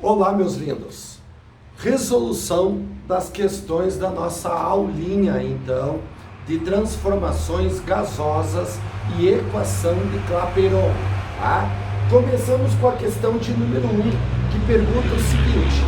Olá, meus lindos! Resolução das questões da nossa aulinha, então, de transformações gasosas e equação de Clapeyron, tá? Começamos com a questão de número 1, que pergunta o seguinte: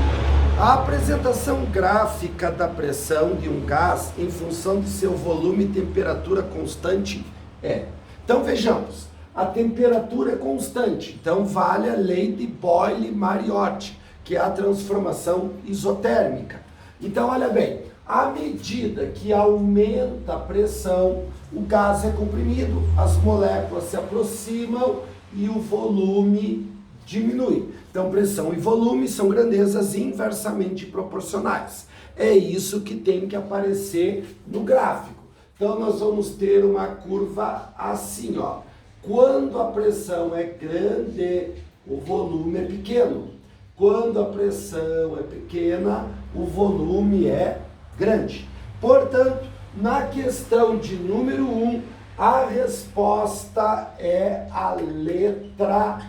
a apresentação gráfica da pressão de um gás em função de seu volume e temperatura constante é... Então, vejamos. A temperatura é constante, então vale a lei de Boyle-Mariotti, que é a transformação isotérmica. Então, olha bem, à medida que aumenta a pressão, o gás é comprimido, as moléculas se aproximam e o volume diminui. Então, pressão e volume são grandezas inversamente proporcionais. É isso que tem que aparecer no gráfico. Então, nós vamos ter uma curva assim, ó. Quando a pressão é grande, o volume é pequeno. Quando a pressão é pequena, o volume é grande. Portanto, na questão de número 1, a resposta é a letra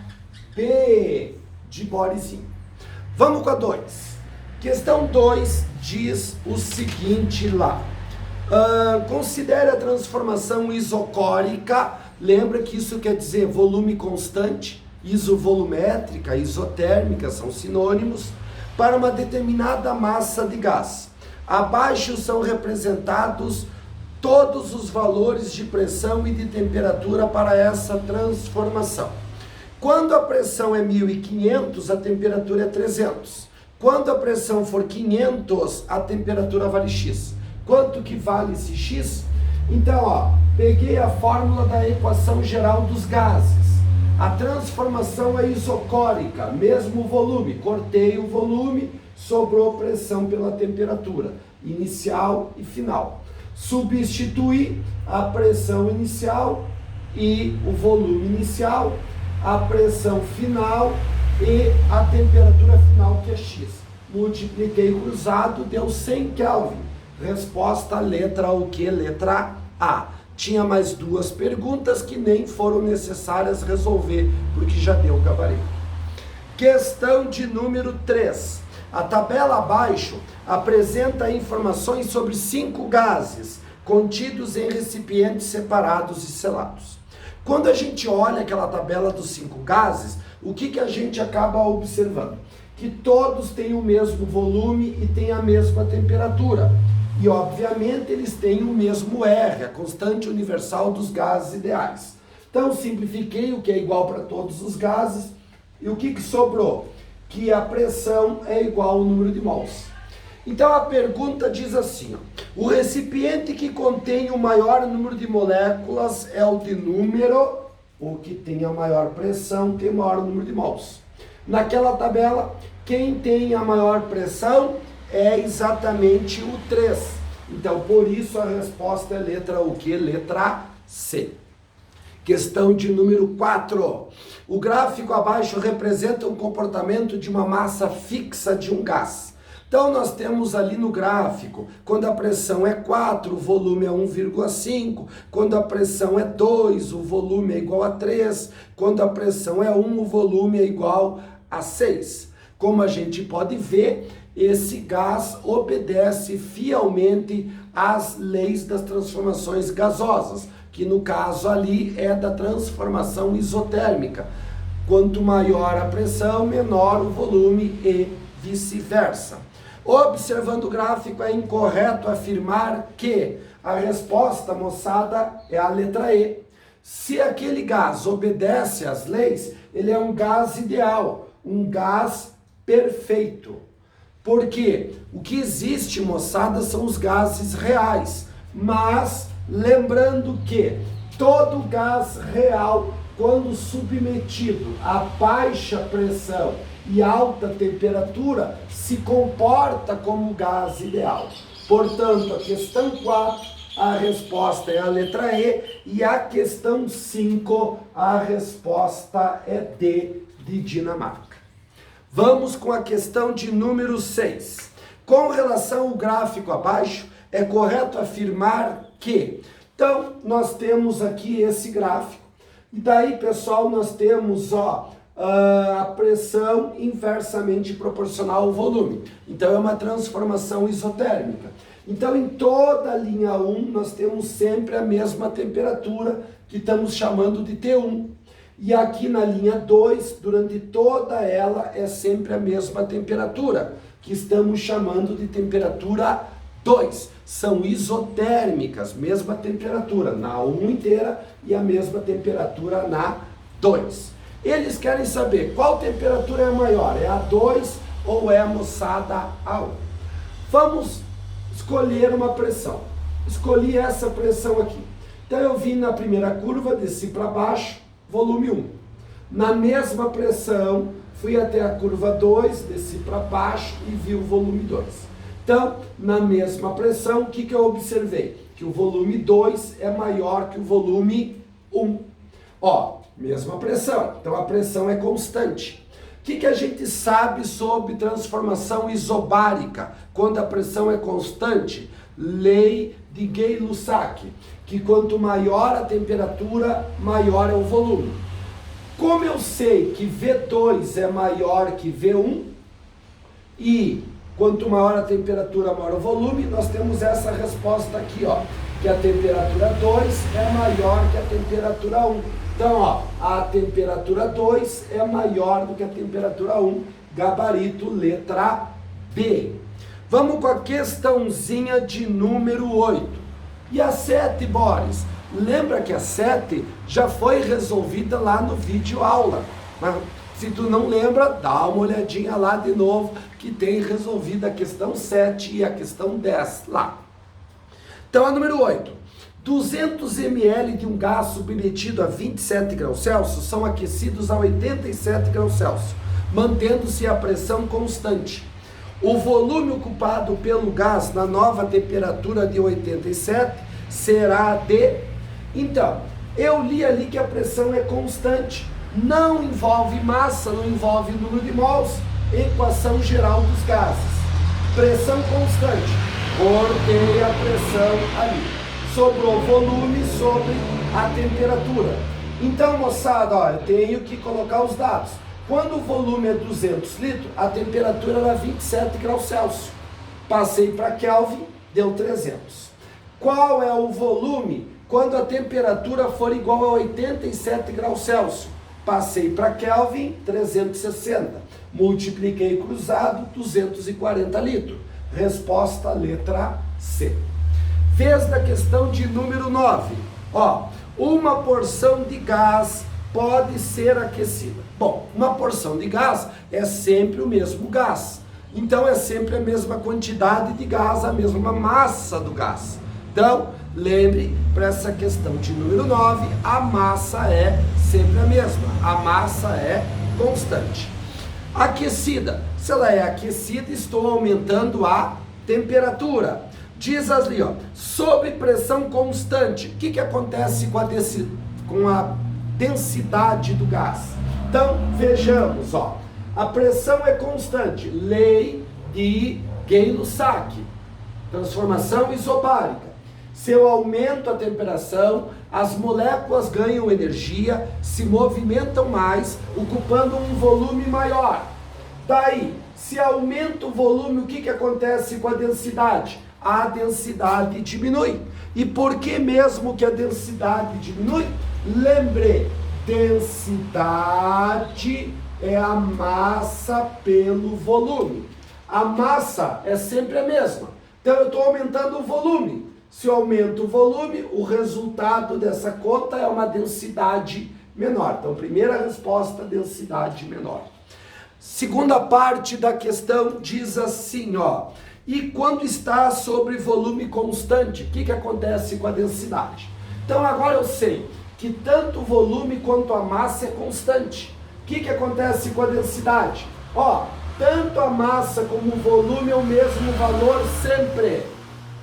B, de bodezinho. Vamos com a 2. Questão 2 diz o seguinte lá. Considere a transformação isocórica. Lembra que isso quer dizer volume constante, isovolumétrica, isotérmica, são sinônimos, para uma determinada massa de gás. Abaixo são representados todos os valores de pressão e de temperatura para essa transformação. Quando a pressão é 1500, a temperatura é 300. Quando a pressão for 500, a temperatura vale X. Quanto que vale esse X? Então, ó, peguei a fórmula da equação geral dos gases. A transformação é isocórica, mesmo volume. Cortei o volume, sobrou pressão pela temperatura, inicial e final. Substituí a pressão inicial e o volume inicial, a pressão final e a temperatura final, que é X. Multipliquei cruzado, deu 100 Kelvin. Resposta, letra o quê? Letra A. Tinha mais 2 perguntas que nem foram necessárias resolver, porque já deu o gabarito. Questão de número 3. A tabela abaixo apresenta informações sobre 5 gases contidos em recipientes separados e selados. Quando a gente olha aquela tabela dos 5 gases, o que a gente acaba observando? Que todos têm o mesmo volume e têm a mesma temperatura. E, obviamente, eles têm o mesmo R, a constante universal dos gases ideais. Então, simplifiquei o que é igual para todos os gases. E o que sobrou? Que a pressão é igual ao número de mols. Então, a pergunta diz assim, ó, o recipiente que contém o maior número de moléculas é o de número, o que tem a maior pressão tem o maior número de mols. Naquela tabela, quem tem a maior pressão é exatamente o 3. Então, por isso, a resposta é letra o quê? Letra C. Questão de número 4. O gráfico abaixo representa o comportamento de uma massa fixa de um gás. Então, nós temos ali no gráfico, quando a pressão é 4, o volume é 1,5. Quando a pressão é 2, o volume é igual a 3. Quando a pressão é 1, o volume é igual a 6. Como a gente pode ver, esse gás obedece fielmente às leis das transformações gasosas, que no caso ali é da transformação isotérmica. Quanto maior a pressão, menor o volume e vice-versa. Observando o gráfico, é incorreto afirmar que a resposta, moçada, é a letra E. Se aquele gás obedece às leis, ele é um gás ideal, um gás perfeito. Porque o que existe, moçada, são os gases reais. Mas, lembrando que todo gás real, quando submetido a baixa pressão e alta temperatura, se comporta como gás ideal. Portanto, a questão 4, a resposta é a letra E. E a questão 5, a resposta é D, de Dinamarca. Vamos com a questão de número 6. Com relação ao gráfico abaixo, é correto afirmar que... Então, nós temos aqui esse gráfico. E daí, pessoal, nós temos, ó, a pressão inversamente proporcional ao volume. Então é uma transformação isotérmica. Então em toda a linha 1 nós temos sempre a mesma temperatura, que estamos chamando de T1. E aqui na linha 2, durante toda ela, é sempre a mesma temperatura, que estamos chamando de temperatura 2. São isotérmicas, mesma temperatura na 1 inteira e a mesma temperatura na 2. Eles querem saber qual temperatura é maior, é a 2 ou é, moçada, a 1. Vamos escolher uma pressão. Escolhi essa pressão aqui. Então eu vim na primeira curva, desci para baixo, volume 1. Na mesma pressão, fui até a curva 2, desci para baixo e vi o volume 2. Então, na mesma pressão, o que eu observei? Que o volume 2 é maior que o volume 1. Ó, mesma pressão, então a pressão é constante. O que a gente sabe sobre transformação isobárica quando a pressão é constante? Lei de Gay-Lussac, que quanto maior a temperatura, maior é o volume. Como eu sei que V2 é maior que V1 e quanto maior a temperatura, maior o volume, nós temos essa resposta aqui, ó, que a temperatura 2 é maior que a temperatura 1. Então, ó, a temperatura 2 é maior do que a temperatura 1, gabarito letra B. Vamos com a questãozinha de número 8. E a 7, Boris? Lembra que a 7 já foi resolvida lá no vídeo aula. Se tu não lembra, dá uma olhadinha lá de novo, que tem resolvido a questão 7 e a questão 10 lá. Então, a número 8. 200 ml de um gás submetido a 27 graus Celsius são aquecidos a 87 graus Celsius, mantendo-se a pressão constante. O volume ocupado pelo gás na nova temperatura de 87 será de... Então, eu li ali que a pressão é constante. Não envolve massa, não envolve número de mols. Equação geral dos gases. Pressão constante. Cortei a pressão ali. Sobrou volume sobre a temperatura. Então, moçada, ó, eu tenho que colocar os dados. Quando o volume é 200 litros, a temperatura era 27 graus Celsius. Passei para Kelvin, deu 300. Qual é o volume quando a temperatura for igual a 87 graus Celsius? Passei para Kelvin, 360. Multipliquei cruzado, 240 litros. Resposta letra C. Vez da questão de número 9. Ó, uma porção de gás pode ser aquecida. Bom, uma porção de gás é sempre o mesmo gás. Então é sempre a mesma quantidade de gás, a mesma massa do gás. Então, lembre, para essa questão de número 9, a massa é sempre a mesma. A massa é constante. Aquecida. Se ela é aquecida, estou aumentando a temperatura. Diz ali, ó, sob pressão constante. O que acontece com a densidade do gás? Então, vejamos, ó. A pressão é constante. Lei de Gay-Lussac. Transformação isobárica. Se eu aumento a temperatura, as moléculas ganham energia, se movimentam mais, ocupando um volume maior. Daí, se aumenta o volume, o que acontece com a densidade? A densidade diminui. E por que mesmo que a densidade diminui? Lembre, densidade é a massa pelo volume. A massa é sempre a mesma. Então eu estou aumentando o volume. Se eu aumento o volume, o resultado dessa conta é uma densidade menor. Então, primeira resposta, densidade menor. Segunda parte da questão diz assim, ó. E quando está sobre volume constante, o que acontece com a densidade? Então agora eu sei que tanto o volume quanto a massa é constante. O que acontece com a densidade? Ó, tanto a massa como o volume é o mesmo valor sempre.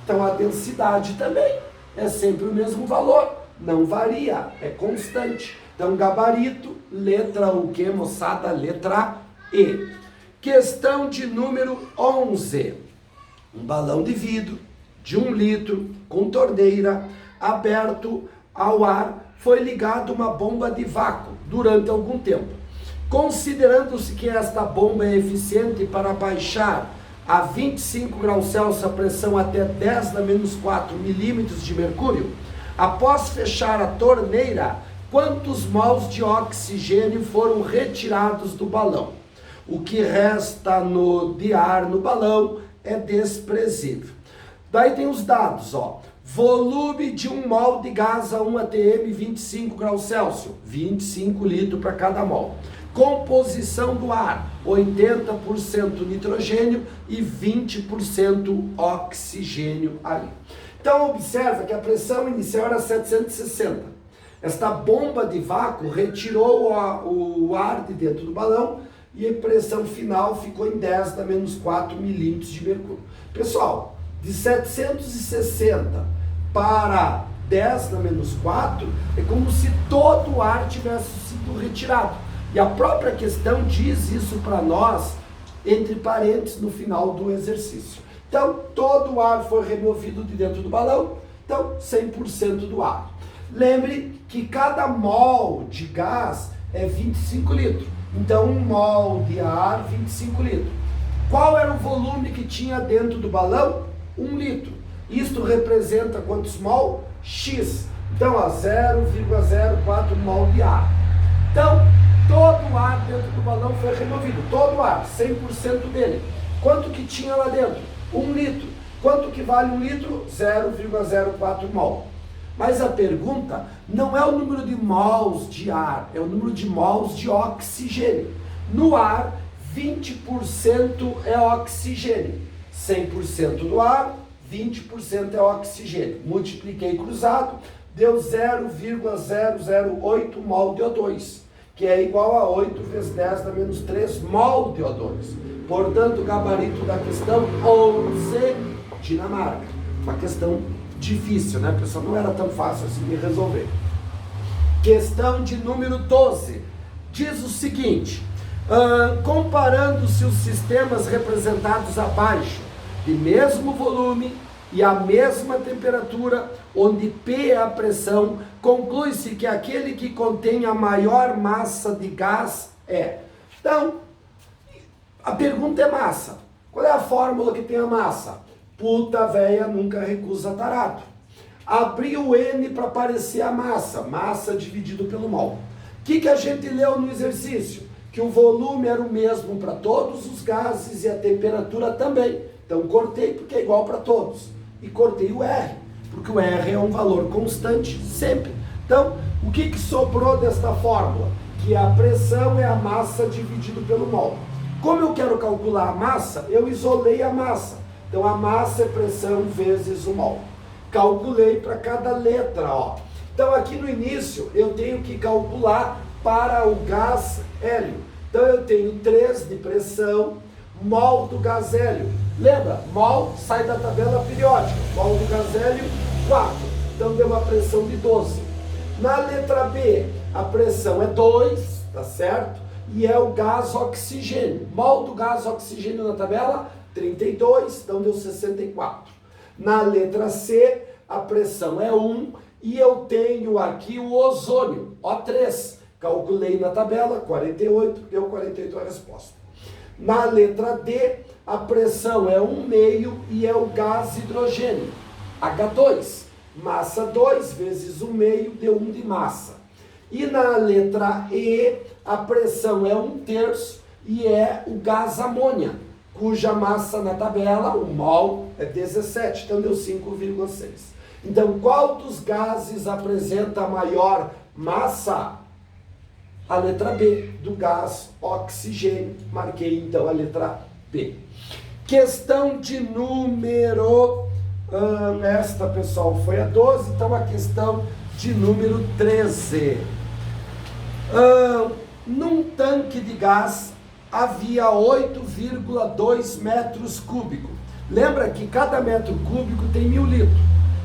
Então a densidade também é sempre o mesmo valor, não varia, é constante. Então gabarito, letra o que, moçada? Letra E. Questão de número 11. Um balão de vidro de 1 litro com torneira aberto ao ar, foi ligado uma bomba de vácuo durante algum tempo. Considerando-se que esta bomba é eficiente para baixar a 25 graus Celsius a pressão até 10⁻⁴ milímetros de mercúrio, após fechar a torneira, quantos mols de oxigênio foram retirados do balão? O que resta de ar no balão é desprezível. Daí tem os dados, ó. Volume de 1 mol de gás a 1 atm, 25 graus Celsius, 25 litros para cada mol. Composição do ar, 80% nitrogênio e 20% oxigênio ali. Então observa que a pressão inicial era 760. Esta bomba de vácuo retirou o ar de dentro do balão e a pressão final ficou em 10⁻⁴ milímetros de mercúrio. Pessoal, de 760 para 10⁻⁴, é como se todo o ar tivesse sido retirado. E a própria questão diz isso para nós, entre parênteses, no final do exercício. Então, todo o ar foi removido de dentro do balão, então 100% do ar. Lembre que cada mol de gás é 25 litros. Então, 1 mol de ar, 25 litros. Qual era o volume que tinha dentro do balão? 1 litro. Isto representa quantos mol? X. Então, 0,04 mol de ar. Então, todo o ar dentro do balão foi removido. Todo o ar, 100% dele. Quanto que tinha lá dentro? 1 litro. Quanto que vale 1 litro? 0,04 mol. Mas a pergunta não é o número de mols de ar, é o número de mols de oxigênio. No ar, 20% é oxigênio. 100% do ar, 20% é oxigênio. Multipliquei cruzado, deu 0,008 mol de O2, que é igual a 8 vezes 10⁻⁵ mol de O2. Portanto, o gabarito da questão 11, Dinamarca. Uma questão difícil, né, pessoal? Não era tão fácil assim de resolver. Questão de número 12. Diz o seguinte: comparando-se os sistemas representados abaixo, de mesmo volume e a mesma temperatura, onde P é a pressão, conclui-se que aquele que contém a maior massa de gás é. Então, a pergunta é massa. Qual é a fórmula que tem a massa? Puta véia nunca recusa tarado. Abri o N para aparecer a massa. Massa dividido pelo mol. O que a gente leu no exercício? Que o volume era o mesmo para todos os gases e a temperatura também. Então cortei porque é igual para todos. E cortei o R, porque o R é um valor constante sempre. Então, o que sobrou desta fórmula? Que a pressão é a massa dividido pelo mol. Como eu quero calcular a massa, eu isolei a massa. Então, a massa é pressão vezes o mol. Calculei para cada letra, ó. Então, aqui no início, eu tenho que calcular para o gás hélio. Então, eu tenho 3 de pressão, mol do gás hélio. Lembra? Mol sai da tabela periódica. Mol do gás hélio, 4. Então, deu uma pressão de 12. Na letra B, a pressão é 2, tá certo? E é o gás oxigênio. Mol do gás oxigênio na tabela, 32, então deu 64. Na letra C, a pressão é 1 e eu tenho aqui o ozônio, O3. Calculei na tabela, 48, deu 48 a resposta. Na letra D, a pressão é 1,5 e é o gás hidrogênio, H2. Massa 2 vezes 1,5 deu 1 de massa. E na letra E, a pressão é 1/3 e é o gás amônia, cuja massa na tabela, o mol, é 17, então deu 5,6. Então, qual dos gases apresenta a maior massa? A letra B, do gás oxigênio. Marquei, então, a letra B. Questão de número... esta, pessoal, foi a 12, então a questão de número 13. Num tanque de gás havia 8,2 metros cúbicos. Lembra que cada metro cúbico tem 1.000 litros.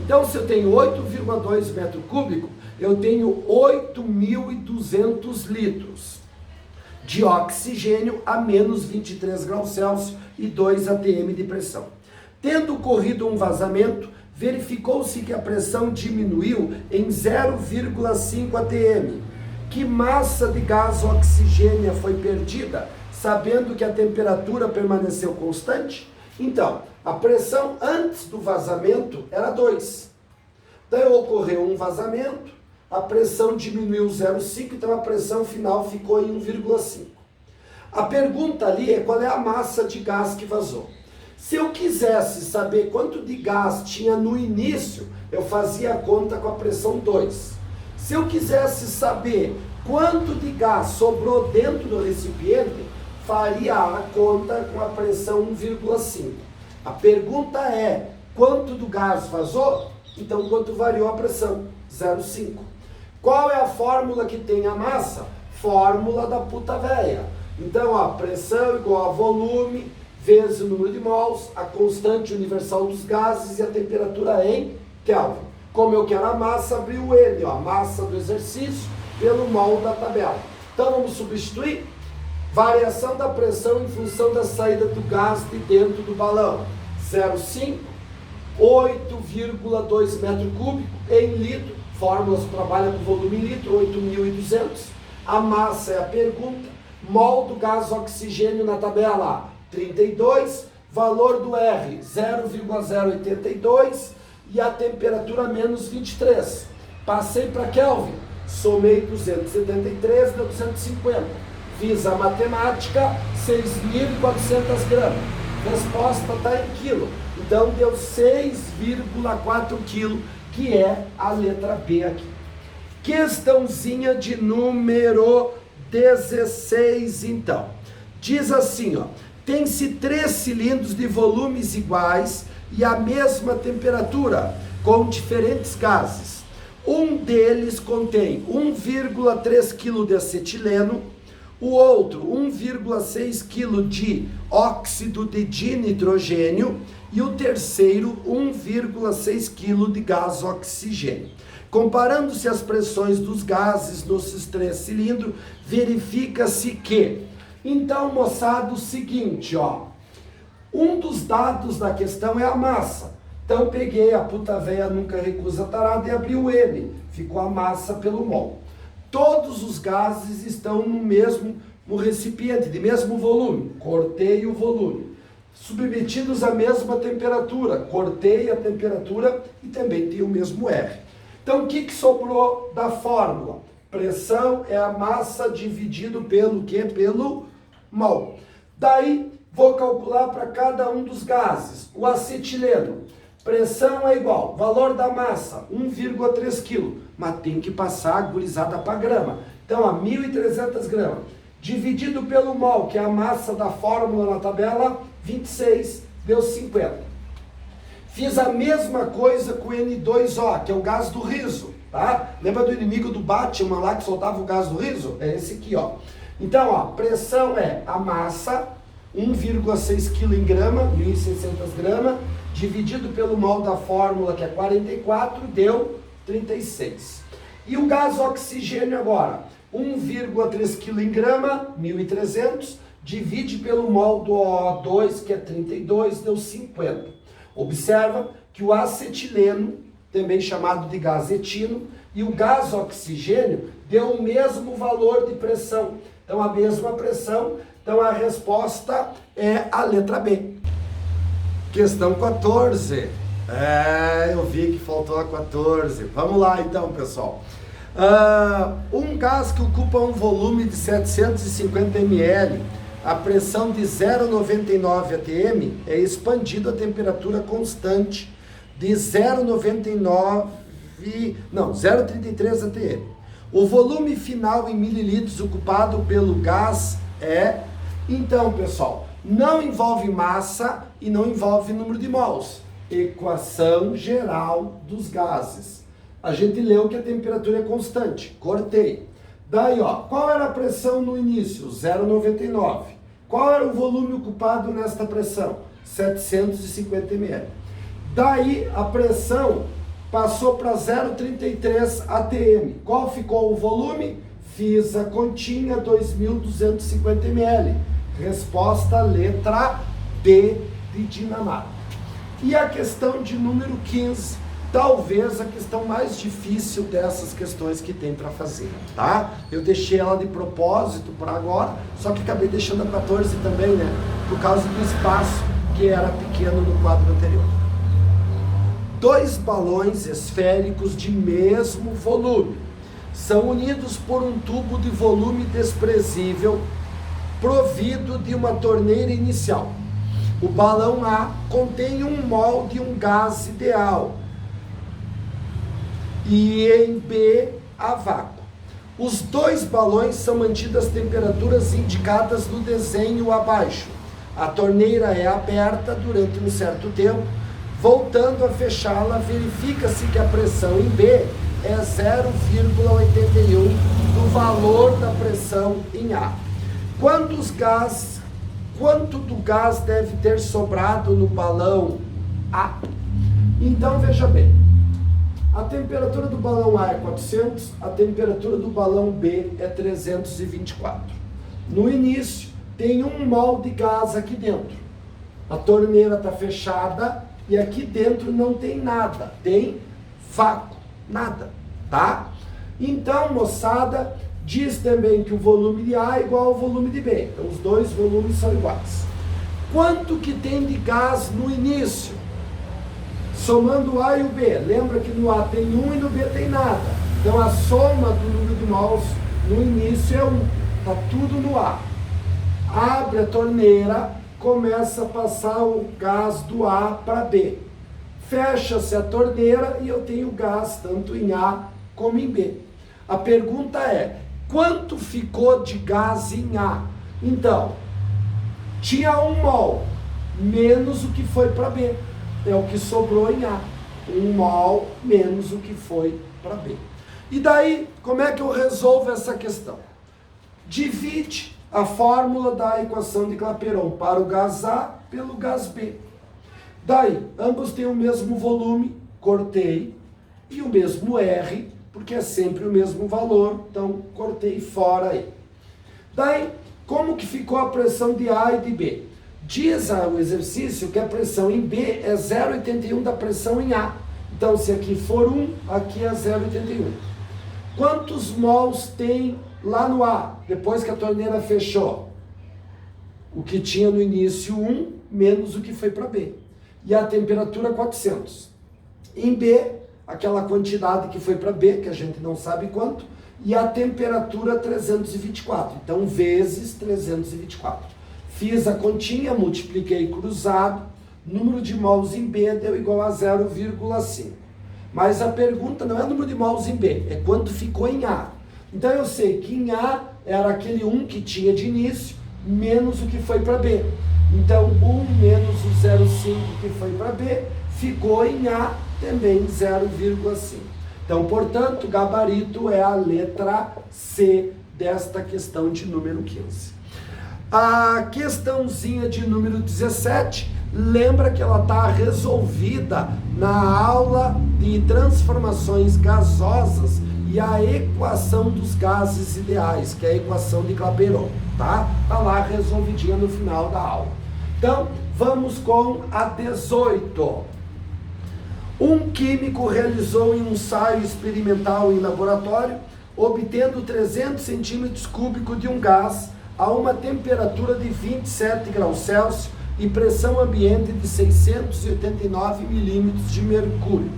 Então, se eu tenho 8,2 metros cúbicos, eu tenho 8.200 litros de oxigênio a menos 23 graus Celsius e 2 atm de pressão. Tendo ocorrido um vazamento, verificou-se que a pressão diminuiu em 0,5 atm. Que massa de gás oxigênio foi perdida, sabendo que a temperatura permaneceu constante? Então, a pressão antes do vazamento era 2. Daí ocorreu um vazamento, a pressão diminuiu 0,5, então a pressão final ficou em 1,5. A pergunta ali é qual é a massa de gás que vazou. Se eu quisesse saber quanto de gás tinha no início, eu fazia a conta com a pressão 2. Se eu quisesse saber quanto de gás sobrou dentro do recipiente, faria a conta com a pressão 1,5. A pergunta é, quanto do gás vazou? Então, quanto variou a pressão? 0,5. Qual é a fórmula que tem a massa? Fórmula da puta véia. Então, a pressão igual a volume vezes o número de mols, a constante universal dos gases e a temperatura em Kelvin. Como eu quero a massa, abri o N, a massa do exercício, pelo mol da tabela. Então, vamos substituir? Variação da pressão em função da saída do gás de dentro do balão. 0,5, 8,2 metros cúbicos em litro. Fórmulas trabalham com volume em litro, 8.200. A massa é a pergunta. Mol do gás oxigênio na tabela, 32. Valor do R, 0,082. E a temperatura menos 23. Passei para Kelvin. Somei 273, deu 250. Fiz a matemática, 6.400 gramas. Resposta está em quilo. Então deu 6,4 quilos, que é a letra B aqui. Questãozinha de número 16, então. Diz assim, ó. Tem-se 3 cilindros de volumes iguais e a mesma temperatura, com diferentes gases. Um deles contém 1,3 kg de acetileno, o outro 1,6 kg de óxido de dinitrogênio e o terceiro 1,6 kg de gás oxigênio. Comparando-se as pressões dos gases nesses 3 cilindros, verifica-se que... Então, moçada, o seguinte, ó. Um dos dados da questão é a massa. Então, peguei a puta véia nunca recusa tarada e abri o N. Ficou a massa pelo mol. Todos os gases estão no recipiente, de mesmo volume. Cortei o volume. Submetidos à mesma temperatura. Cortei a temperatura e também tem o mesmo R. Então, o que sobrou da fórmula? Pressão é a massa dividido pelo quê? Pelo mol. Daí, vou calcular para cada um dos gases. O acetileno. Pressão é igual, valor da massa, 1,3 kg, mas tem que passar a gurizada para grama. Então, a 1.300 gramas, dividido pelo mol, que é a massa da fórmula na tabela, 26, deu 50. Fiz a mesma coisa com o N2O, que é o gás do riso, tá? Lembra do inimigo do Batman lá que soltava o gás do riso? É esse aqui, ó. Então, ó, pressão é a massa, 1,6 kg em grama, 1.600 gramas, dividido pelo mol da fórmula, que é 44, deu 36. E o gás oxigênio agora, 1,3 kg em grama, 1.300, divide pelo mol do O2, que é 32, deu 50. Observa que o acetileno, também chamado de gás etino, e o gás oxigênio deu o mesmo valor de pressão. Então, a mesma pressão. Então, a resposta é a letra B. Questão 14. Eu vi que faltou a 14. Vamos lá, então, pessoal. Um gás que ocupa um volume de 750 ml, a pressão de 0,99 atm é expandido a temperatura constante de 0,33 atm. O volume final em mililitros ocupado pelo gás é... Então, pessoal, não envolve massa e não envolve número de mols. Equação geral dos gases. A gente leu que a temperatura é constante. Cortei. Daí, ó, qual era a pressão no início? 0,99. Qual era o volume ocupado nesta pressão? 750 ml. Daí, a pressão passou para 0,33 atm. Qual ficou o volume? Fiz a continha, 2.250 ml. Resposta, letra B de Dinamarca. E a questão de número 15 talvez a questão mais difícil dessas questões que tem para fazer, tá? Eu deixei ela de propósito para agora, só que acabei deixando a 14 também, né? Por causa do espaço que era pequeno no quadro anterior. 2 balões esféricos de mesmo volume são unidos por um tubo de volume desprezível provido de uma torneira inicial. O balão A contém um mol de um gás ideal e em B a vácuo. Os 2 balões são mantidas as temperaturas indicadas no desenho abaixo. A torneira é aberta durante um certo tempo. Voltando a fechá-la, verifica-se que a pressão em B é 0,81 do valor da pressão em A. Quanto do gás deve ter sobrado no balão A? Então, veja bem. A temperatura do balão A é 400, a temperatura do balão B é 324. No início, tem 1 mol de gás aqui dentro. A torneira está fechada e aqui dentro não tem nada, tem vácuo, nada, tá? Então, moçada, diz também que o volume de A é igual ao volume de B. Então, os 2 volumes são iguais. Quanto que tem de gás no início? Somando o A e o B. Lembra que no A tem 1 e no B tem nada. Então, a soma do número de mols no início é 1. Está tudo no A. Abre a torneira, começa a passar o gás do A para B. Fecha-se a torneira e eu tenho gás tanto em A como em B. A pergunta é, quanto ficou de gás em A? Então, tinha 1 mol, menos o que foi para B. É o que sobrou em A. 1 mol menos o que foi para B. E daí, como é que eu resolvo essa questão? Divide a fórmula da equação de Clapeyron para o gás A pelo gás B. Daí, ambos têm o mesmo volume, cortei, e o mesmo R, porque é sempre o mesmo valor, então cortei fora aí. Daí, como que ficou a pressão de A e de B? Diz o exercício que a pressão em B é 0,81 da pressão em A. Então, se aqui for 1, aqui é 0,81. Quantos mols tem lá no A, depois que a torneira fechou? O que tinha no início 1, menos o que foi para B. E a temperatura 400. Em B, aquela quantidade que foi para B, que a gente não sabe quanto, e a temperatura 324. Então, vezes 324. Fiz a continha, multipliquei cruzado, número de mols em B deu igual a 0,5. Mas a pergunta não é número de mols em B, é quanto ficou em A. Então eu sei que em A era aquele 1 que tinha de início, menos o que foi para B. Então 1 menos o 0,5 que foi para B, ficou em A também 0,5. Então, portanto, o gabarito é a letra C desta questão de número 15. A questãozinha de número 17, lembra que ela está resolvida na aula de transformações gasosas e a equação dos gases ideais, que é a equação de Clapeyron, tá? Está lá resolvidinha no final da aula. Então, vamos com a 18. Um químico realizou um ensaio experimental em laboratório, obtendo 300 centímetros cúbicos de um gás a uma temperatura de 27 graus Celsius e pressão ambiente de 689 milímetros de mercúrio.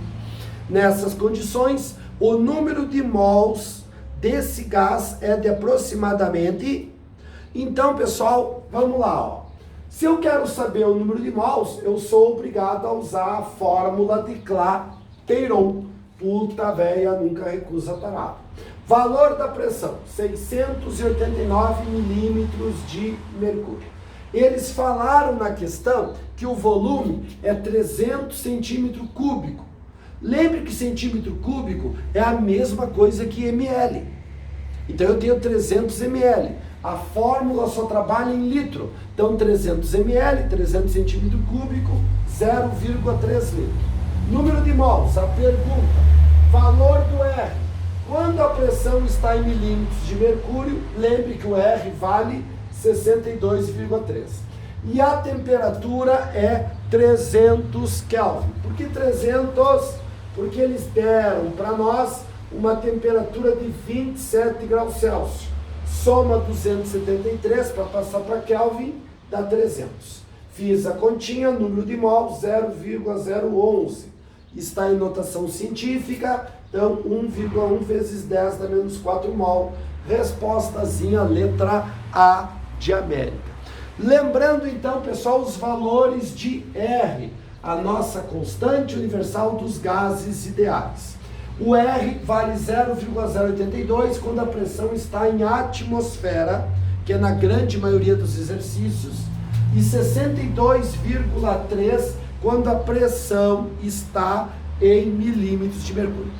Nessas condições, o número de mols desse gás é de aproximadamente... Então, pessoal, vamos lá, ó. Se eu quero saber o número de mols, eu sou obrigado a usar a fórmula de Clapeyron. Puta véia, nunca recusa tarado. Valor da pressão, 689 milímetros de mercúrio. Eles falaram na questão que o volume é 300 centímetros cúbicos. Lembre que centímetro cúbico é a mesma coisa que ml. Então eu tenho 300 ml. A fórmula só trabalha em litro. Então 300 ml, 300 centímetros cúbicos, 0,3 litros. Número de mols, a pergunta. Valor do R. Quando a pressão está em milímetros de mercúrio, lembre que o R vale 62,3. E a temperatura é 300 Kelvin. Por que 300? Porque eles deram para nós uma temperatura de 27 graus Celsius. Soma 273 para passar para Kelvin, dá 300. Fiz a continha, número de mol 0,011. Está em notação científica, então 1,1 vezes 10 dá menos 4 mol. Respostazinha, letra A de América. Lembrando então, pessoal, os valores de R, a nossa constante universal dos gases ideais. O R vale 0,082 quando a pressão está em atmosfera, que é na grande maioria dos exercícios, e 62,3 quando a pressão está em milímetros de mercúrio.